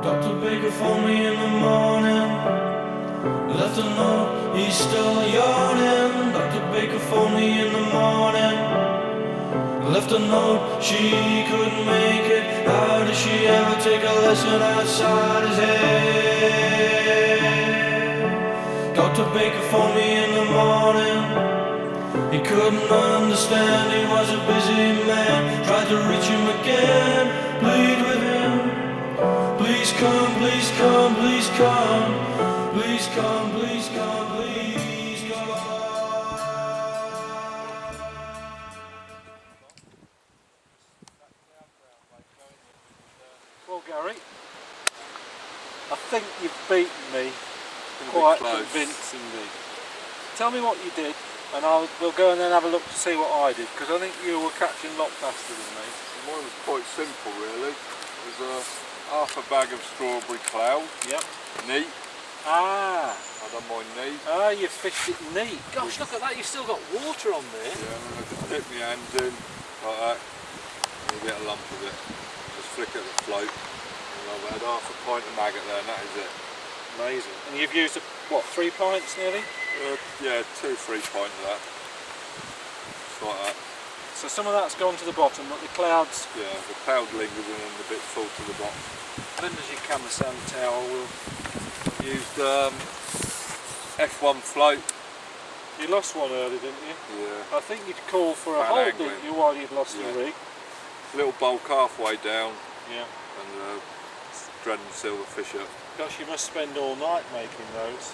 Dr. Baker phoned me in the morning, left a note, he's still yawning. Dr. Baker phoned me in the morning, left a note, she couldn't make it. How did she ever take a lesson outside his head? Dr. Baker phoned me in the morning, he couldn't understand, he was a busy man. Tried to reach him again, plead with him. Please come, please come, please come. Please come, please come, please come. Well, Gary, I think you've beaten me quite convincingly. Tell me what you did, and we'll go and then have a look to see what I did, because I think you were catching a lot faster than me. Mine was quite simple, really. It was half a bag of strawberry cloud. Yep. Neat. Ah. I done mine neat. Ah, you fished it neat. Gosh, look at that, you've still got water on there. Yeah, and I just dip my hand in, like that, and you get a lump of it. Just flick at the float, and I've had half a pint of maggot there, and that is it. Amazing. And you've used, what, 3 pints nearly? Yeah, 2-3 pints of that. Just like that. So some of that's gone to the bottom, but the clouds... Yeah, the cloud lingers in and the bit fall to the bottom. Then as you come the sand towel, we'll... Used F1 float. You lost one early, didn't you? Yeah. I think you'd call for a hold, didn't you, while you'd lost the rig? Little bulk halfway down. Yeah. And dreading silverfish up. Gosh, you must spend all night making those.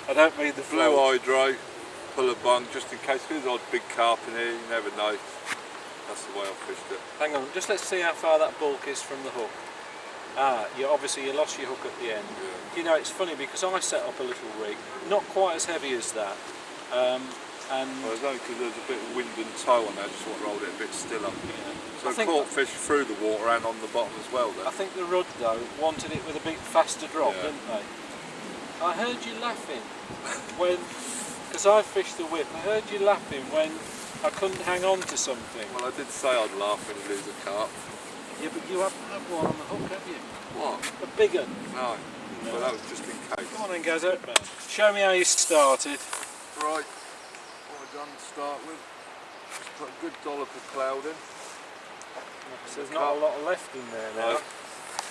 I don't mean the blue hydro, pull a bung just in case there's odd big carp in here, you never know. That's the way I fished it. Hang on, just let's see how far that bulk is from the hook. Ah, you lost your hook at the end. Yeah. You know, it's funny because I set up a little rig, not quite as heavy as that. And well, it's only because there's a bit of wind and tow on there, just what rolled it a bit stiller. Yeah. So I caught fish through the water and on the bottom as well then. I think the Rudd though wanted it with a bit faster drop, didn't they? I heard you laughing when, because I fished the whip, I heard you laughing when I couldn't hang on to something. Well, I did say I'd laugh when you lose a carp. Yeah, but you haven't had one on the hook, have you? What? A big one? No. Well, that was just in case. Come on then, Gazzo. Show me how you started. Right. What I've done to start with, just put a good dollop of cloud in. So there's not a lot left in there now. No.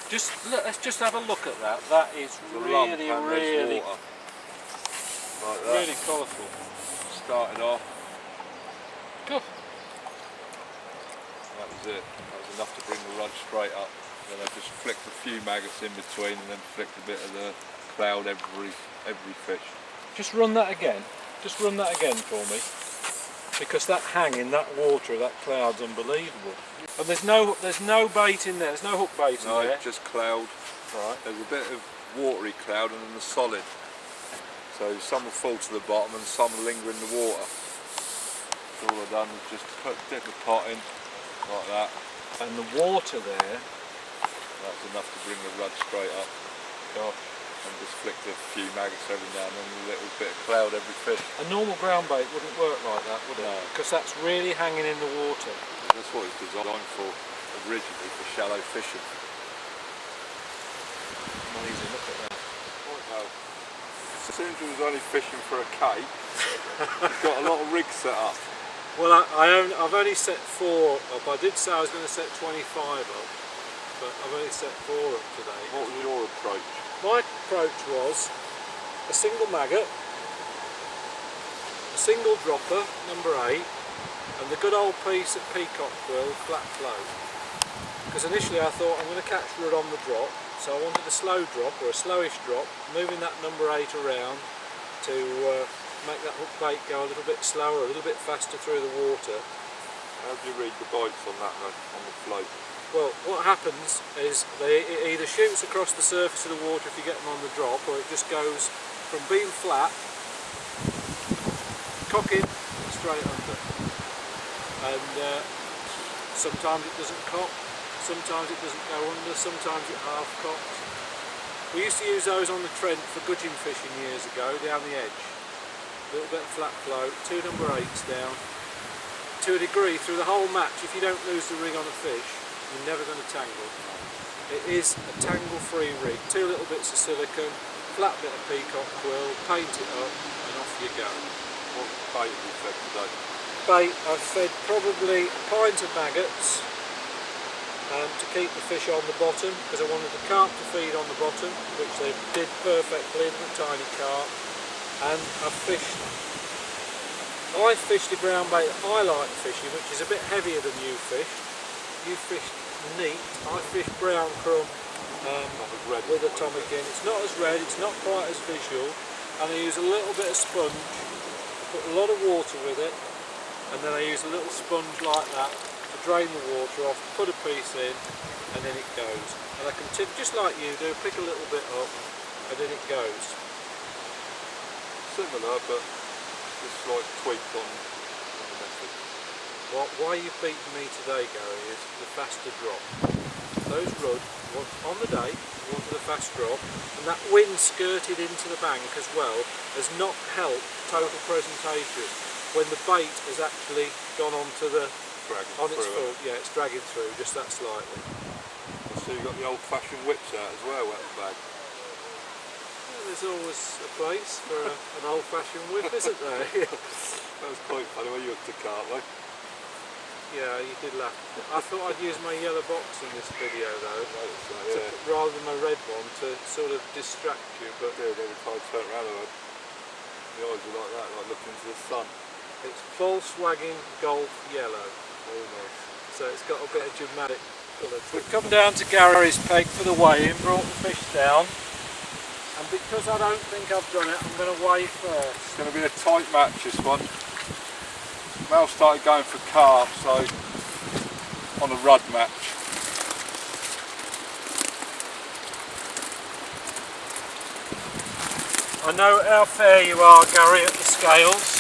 Just look, let's just have a look at that. That is really, really, like that. really colourful. Started off. Good. enough to bring the rod straight up. Then I just flicked a few maggots in between and then flicked a bit of the cloud every fish. Just run that again. Just run that again for me. Because that hang in that water, that cloud's unbelievable. And there's no bait in there. There's no hook bait in there. No, just cloud. Right. There's a bit of watery cloud and then the solid. So some will fall to the bottom and some linger in the water. So all I've done is just dip the pot in like that. And the water there, That's enough to bring the rod straight up. gosh. And just flicked a few maggots every now and then and a little bit of cloud every fish. A normal ground bait wouldn't work like that, would it? No. Because that's really hanging in the water. That's what it's designed for originally, for shallow fishing. Amazing, look at that. As soon as we was only fishing for a cake, we've got a lot of rigs set up. Well, I've only set 4 up. I did say I was going to set 25 up, but I've only set 4 up today. What was your approach? My approach was a single maggot, a single dropper, number 8, and the good old piece of peacock quill, flat float. Because initially I thought I'm going to catch rudd on the drop, so I wanted a slow drop or a slowish drop, moving that number 8 around to make that hook bait go a little bit slower, a little bit faster through the water. How do you read the bites on that then, on the float? Well, what happens is it either shoots across the surface of the water if you get them on the drop, or it just goes from being flat, cocking, straight under. And sometimes it doesn't cock, sometimes it doesn't go under, sometimes it half cocks. We used to use those on the Trent for gudgeon fishing years ago, down the edge. A little bit of flat float, 2 number 8s down. To a degree, through the whole match, if you don't lose the rig on a fish, you're never going to tangle. It is a tangle-free rig. 2 little bits of silicone, flat bit of peacock quill, paint it up, and off you go. What bait have you fed today? Bait, I've fed probably a pint of maggots to keep the fish on the bottom, because I wanted the carp to feed on the bottom, which they did perfectly, little tiny carp. And I fished the ground bait that I like fishing, which is a bit heavier than you fished. You fished neat, I fished brown crumb with a atomic in. It's not as red, it's not quite as visual, and I use a little bit of sponge, put a lot of water with it, and then I use a little sponge like that to drain the water off, put a piece in, and then it goes. And I can tip, just like you do, pick a little bit up, and then it goes. Similar, but just like tweaked on the method. Why you've beaten me today, Gary, is the faster drop. Those rudd, on the day, wanted a fast drop, and that wind skirted into the bank as well has not helped total presentation when the bait has actually gone onto the on its foot. Yeah, it's dragging through just that slightly. So you've got the old-fashioned whips out as well, wet bag. There's always a place for an old-fashioned whip, isn't there? That was quite funny when you hooked a carp, though. Yeah, you did laugh. I thought I'd use my yellow box in this video though, rather than my red one, to sort of distract you. But yeah, every time I turn around, the eyes are like that, like looking into the sun. it's Volkswagen Golf yellow. Very nice. So it's got a bit of dramatic colour. We've come down to Gary's peg for the weigh-in, brought the fish down. And because I don't think I've done it, I'm going to weigh first. It's going to be a tight match, this one. Mel started going for carp, so on a rudd match. I know how fair you are, Gary, at the scales.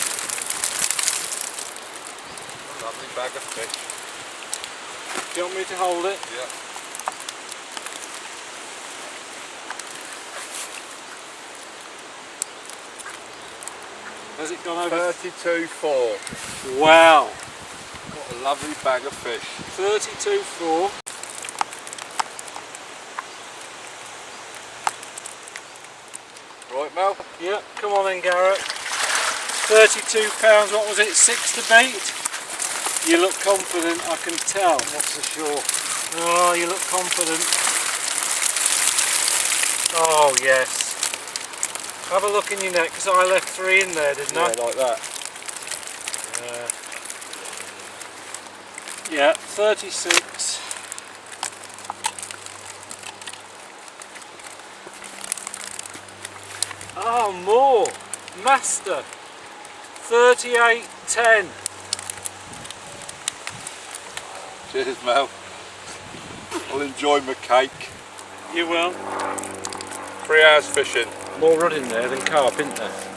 A lovely bag of fish. Do you want me to hold it? Yeah. Has it gone over? 32.4. Wow. What a lovely bag of fish. 32.4. Right, Mel? Yeah, come on then, Garrett. 32 pounds, what was it, 6 to beat? You look confident, I can tell. Not so sure. Oh, you look confident. Oh, yes. Have a look in your net, because I left 3 in there, didn't I? Yeah, like that. Yeah, 36. faster. 38:10. Cheers, Mel. I'll enjoy my cake. You will. 3 hours fishing. More running there than carp, isn't there?